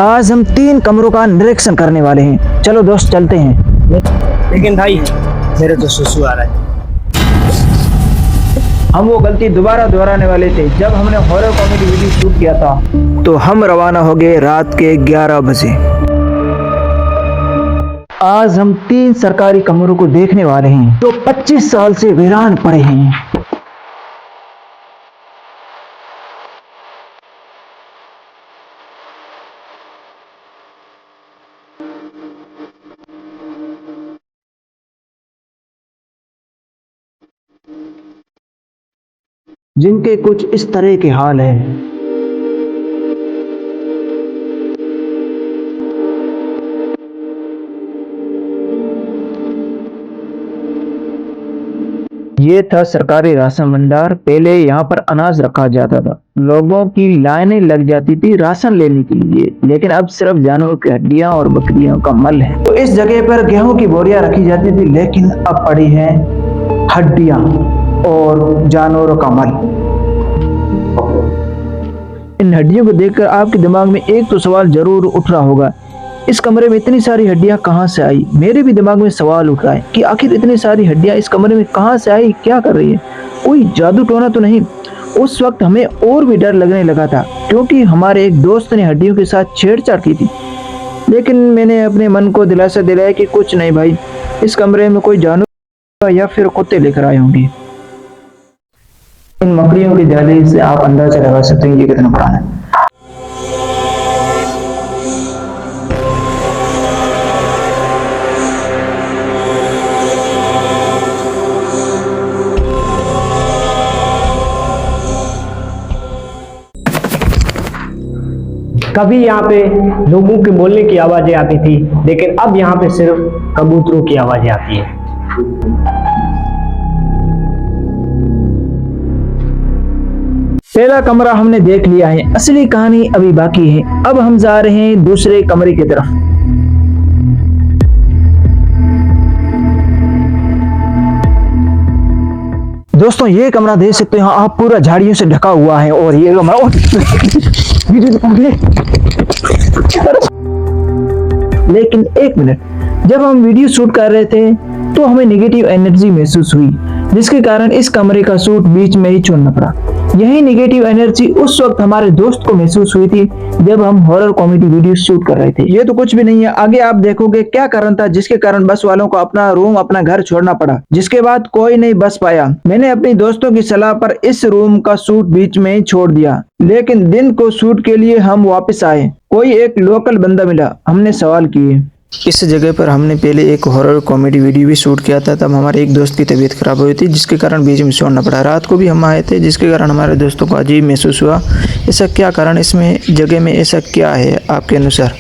आज हम 3 कमरों का निरीक्षण करने वाले हैं। चलो दोस्त चलते हैं। लेकिन भाई मेरे तो सुसु आ रहा है। हम वो गलती दोबारा दोहराने वाले थे। जब हमने हॉरर कॉमेडी वीडियो शूट किया था तो हम रवाना हो गए रात के 11 बजे। आज हम 3 सरकारी कमरों को देखने वाले हैं जो 25 साल से वीरान पड़े हैं। जिनके कुछ इस तरह के हाल है। ये था सरकारी राशन भंडार। पहले यहाँ पर अनाज रखा जाता था, लोगों की लाइनें लग जाती थी राशन लेने के लिए, लेकिन अब सिर्फ जानवरों की हड्डियां और बकरियों का मल है। तो इस जगह पर गेहूं की बोरियां रखी जाती थी, लेकिन अब पड़ी है हड्डियां और जानवरों का मल। इन हड्डियों को देखकर आपके दिमाग में एक तो सवाल जरूर उठ रहा होगा, इस कमरे में इतनी सारी हड्डियां कहां से आई। मेरे भी दिमाग में सवाल उठ रहा है कि आखिर इतनी सारी हड्डियां इस कमरे में कहां से आई, क्या कर रही है, कोई जादू टोना तो नहीं। उस वक्त हमें और भी डर लगने लगा था, क्योंकि हमारे एक दोस्त ने हड्डियों के साथ छेड़छाड़ की थी। लेकिन मैंने अपने मन को दिलासा दिलाया कि कुछ नहीं भाई, इस कमरे में कोई जानवर या फिर कुत्ते लेकर आए होंगे। इन मकड़ियों की दहलीज से आप अंदाजा लगा सकते हैं ये कितना पुराना है। कभी यहाँ पे लोगों के बोलने की आवाजें आती थी, लेकिन अब यहाँ पे सिर्फ कबूतरों की आवाजें आती है। पहला कमरा हमने देख लिया है, असली कहानी अभी बाकी है। अब हम जा रहे हैं दूसरे कमरे की तरफ। दोस्तों ये कमरा देख सकते हो आप, पूरा झाड़ियों से ढका हुआ है। और ये कमरा लेकिन एक मिनट, जब हम वीडियो शूट कर रहे थे तो हमें नेगेटिव एनर्जी महसूस हुई, जिसके कारण इस कमरे का शूट बीच में ही छोड़ना पड़ा। यही नेगेटिव एनर्जी उस वक्त हमारे दोस्त को महसूस हुई थी जब हम हॉरर कॉमेडी वीडियो शूट कर रहे थे। ये तो कुछ भी नहीं है, आगे आप देखोगे क्या कारण था जिसके कारण बस वालों को अपना रूम अपना घर छोड़ना पड़ा, जिसके बाद कोई नहीं बस पाया। मैंने अपनी दोस्तों की सलाह पर इस रूम का शूट बीच में ही छोड़ दिया, लेकिन दिन को शूट के लिए हम वापस आए। कोई एक लोकल बंदा मिला, हमने सवाल किए। इस जगह पर हमने पहले एक हॉरर कॉमेडी वीडियो भी शूट किया था, तब हमारे एक दोस्त की तबीयत खराब हुई थी, जिसके कारण बीच में छोड़ना पड़ा। रात को भी हम आए थे, जिसके कारण हमारे दोस्तों को अजीब महसूस हुआ। ऐसा क्या कारण, इसमें जगह में ऐसा क्या है आपके अनुसार?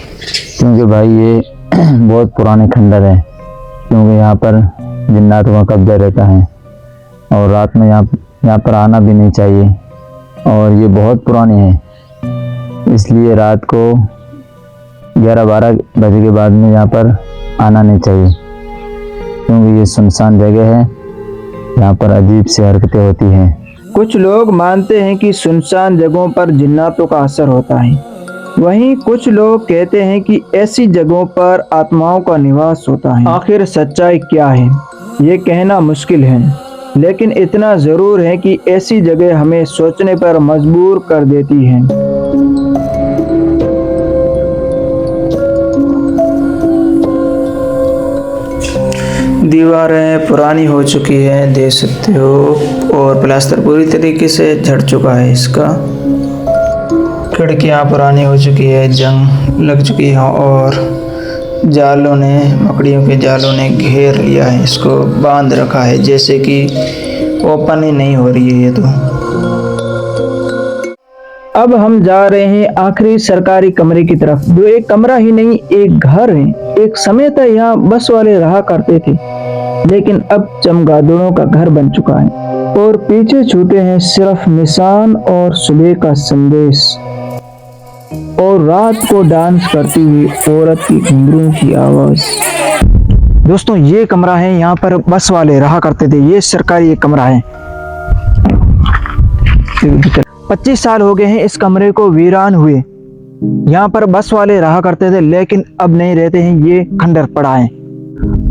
क्योंकि भाई ये बहुत पुराने खंडर है, क्योंकि यहाँ पर जिन्नातों का कब्जा रहता है और रात में यहाँ पर आना भी नहीं चाहिए, और ये बहुत पुराने हैं, इसलिए रात को 11-12 बजे के बाद में यहाँ पर आना नहीं चाहिए, क्योंकि ये सुनसान जगह है, यहाँ पर अजीब सी हरकतें होती हैं। कुछ लोग मानते हैं कि सुनसान जगहों पर जिन्नातों का असर होता है, वहीं कुछ लोग कहते हैं कि ऐसी जगहों पर आत्माओं का निवास होता है। आखिर सच्चाई क्या है ये कहना मुश्किल है, लेकिन इतना जरूर है कि ऐसी जगह हमें सोचने पर मजबूर कर देती है। दीवारें पुरानी हो चुकी हैं, देख सकते हो, और प्लास्टर पूरी तरीके से झड़ चुका है इसका। खिड़कियां पुरानी हो चुकी है, जंग लग चुकी है, और जालों ने, मकड़ियों के जालों ने घेर लिया है, इसको बांध रखा है, जैसे कि ओपन ही नहीं हो रही है ये तो। अब हम जा रहे हैं आखिरी सरकारी कमरे की तरफ, जो एक कमरा ही नहीं एक घर है। एक समय था यहाँ बस वाले रहा करते थे, लेकिन अब चमगादड़ों का घर बन चुका है, और पीछे छूटे हैं सिर्फ निशान और सुबह का संदेश और रात को डांस करती हुई औरत की घुंघरू की आवाज। दोस्तों ये कमरा है, यहाँ पर बस वाले रहा करते थे, ये सरकारी एक कमरा है। 25 साल हो गए हैं इस कमरे को वीरान हुए। यहाँ पर बस वाले रहा करते थे, लेकिन अब नहीं रहते हैं, ये खंडर पड़ा है।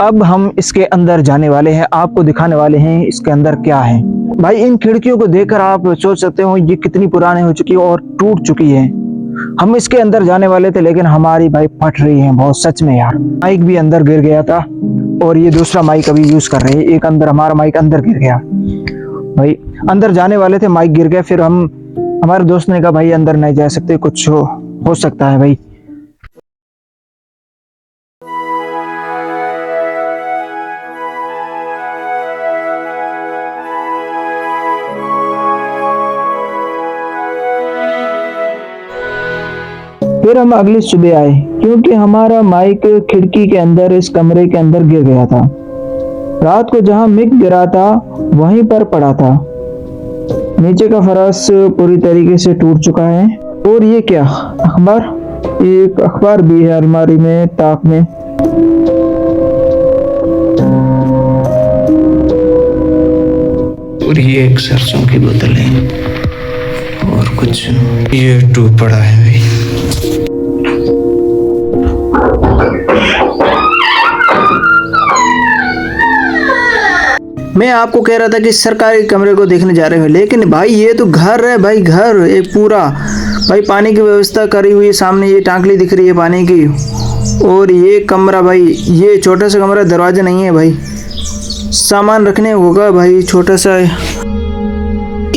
अब हम इसके अंदर जाने वाले हैं, आपको दिखाने वाले हैं इसके अंदर क्या है। भाई इन खिड़कियों को देखकर आप सोच सकते हो ये कितनी पुरानी हो चुकी है और टूट चुकी है। हम इसके अंदर जाने वाले थे, लेकिन हमारी भाई फट रही है बहुत, सच में यार। माइक भी अंदर गिर गया था और ये दूसरा माइक अभी यूज कर रहे हैं। एक अंदर हमारा माइक अंदर गिर गया भाई। अंदर जाने वाले थे, माइक गिर गया। फिर हमारे दोस्त ने कहा भाई अंदर नहीं जा सकते, कुछ हो सकता है भाई। फिर हम अगली सुबह आए, क्योंकि हमारा माइक खिड़की के अंदर इस कमरे के अंदर गिर गया था। रात को जहां मिक गिरा था वहीं पर पड़ा था। नीचे का फर्श पूरी तरीके से टूट चुका है। और ये क्या अखबार, एक अखबार भी है अलमारी में, ताक में। और ये एक सरसों की बोतल है और कुछ ये टूट पड़ा है भाई। मैं आपको कह रहा था कि सरकारी कमरे को देखने जा रहे हो, लेकिन भाई ये तो घर है भाई, घर एक पूरा। भाई पानी की व्यवस्था करी हुई है, सामने ये टांकली दिख रही है पानी की। और ये कमरा भाई, ये छोटा सा कमरा, दरवाजा नहीं है भाई, सामान रखने होगा भाई छोटा सा।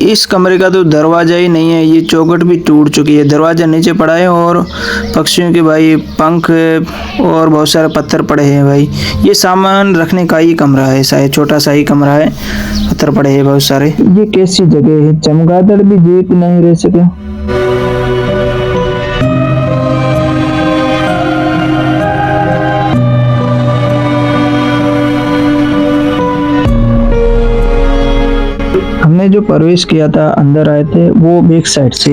इस कमरे का तो दरवाजा ही नहीं है, ये चौखट भी टूट चुकी है, दरवाजा नीचे पड़ा है और पक्षियों के भाई पंख और बहुत सारे पत्थर पड़े हैं भाई। ये सामान रखने का ही कमरा है, शायद छोटा सा ही कमरा है, पत्थर पड़े हैं बहुत सारे। ये कैसी जगह है, चमगादड़ भी जीवित नहीं रह सके। हमने जो प्रवेश किया था, अंदर आए थे, वो बैक साइड से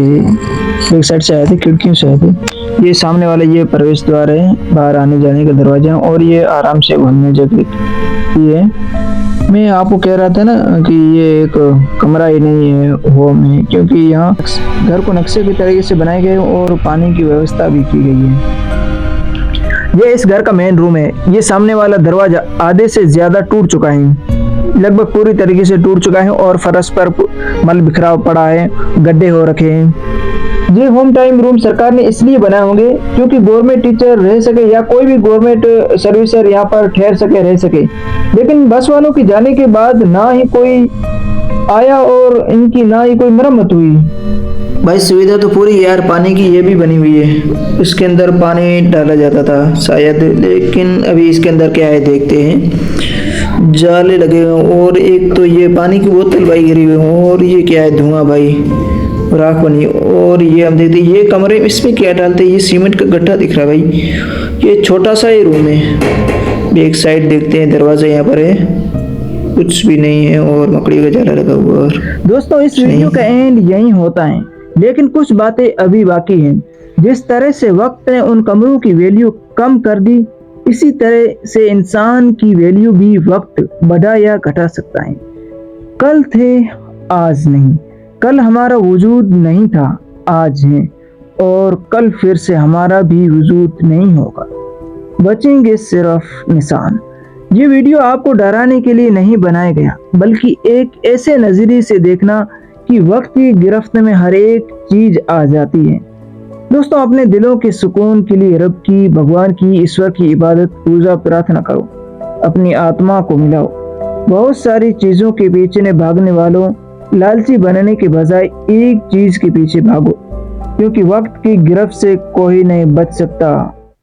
आए थे, खिड़कियों से आए थे। ये सामने वाला ये प्रवेश द्वार है, बाहर आने जाने का दरवाजा, और ये आराम से घूमने जगह ये है। मैं आपको कह रहा था ना कि ये एक कमरा ही नहीं है होम है, क्योंकि यहाँ घर को नक्शे की तरीके से बनाए गए और पानी की व्यवस्था भी की गई है। ये इस घर का मेन रूम है। ये सामने वाला दरवाजा आधे से ज्यादा टूट चुका है, लगभग पूरी तरीके से टूट चुका है और फर्श पर मल बिखराव पड़ा है, गड्ढे हो रखे हैं। ये होम टाइम रूम सरकार ने इसलिए बनाए होंगे क्योंकि गवर्नमेंट टीचर रह सके या कोई भी गवर्नमेंट सर्विसर यहाँ पर ठहर सके, रह सके। लेकिन बस वालों के जाने के बाद ना ही कोई आया और इनकी ना ही कोई मरम्मत हुई। भाई सुविधा तो पूरी यार, पानी की ये भी बनी हुई है, इसके अंदर पानी डाला जाता था शायद, लेकिन अभी इसके अंदर क्या है देखते हैं। जाले लगे हुए और एक तो ये पानी की बोतल भाई गिरी हुई, और ये क्या है, धुआं भाई, राख बनी। और ये हम देखते ये कमरे में इसमें क्या डालते हैं, ये सीमेंट का गड्ढा दिख रहा है भाई। ये छोटा सा ही रूम है। एक साइड देखते हैं, दरवाजा यहाँ पर है, कुछ भी नहीं है और मकड़ी का जाला लगा हुआ। दोस्तों इस वीडियो का एंड यही होता है, लेकिन कुछ बातें अभी बाकी हैं। जिस तरह से वक्त ने उन कमरों की वैल्यू कम कर दी, इसी तरह से इंसान की वैल्यू भी वक्त बढ़ा या घटा सकता है। कल थे आज नहीं, कल हमारा वजूद नहीं था आज है, और कल फिर से हमारा भी वजूद नहीं होगा, बचेंगे सिर्फ निशान। ये वीडियो आपको डराने के लिए नहीं बनाया गया, बल्कि एक ऐसे नजरिए से देखना कि वक्त की गिरफ्त में हर एक चीज आ जाती है। दोस्तों अपने दिलों के सुकून के लिए रब की, भगवान की, ईश्वर की इबादत, पूजा, प्रार्थना करो, अपनी आत्मा को मिलाओ। बहुत सारी चीजों के पीछे भागने वालों, लालची बनने के बजाय एक चीज के पीछे भागो, क्योंकि वक्त की गिरफ्त से कोई नहीं बच सकता।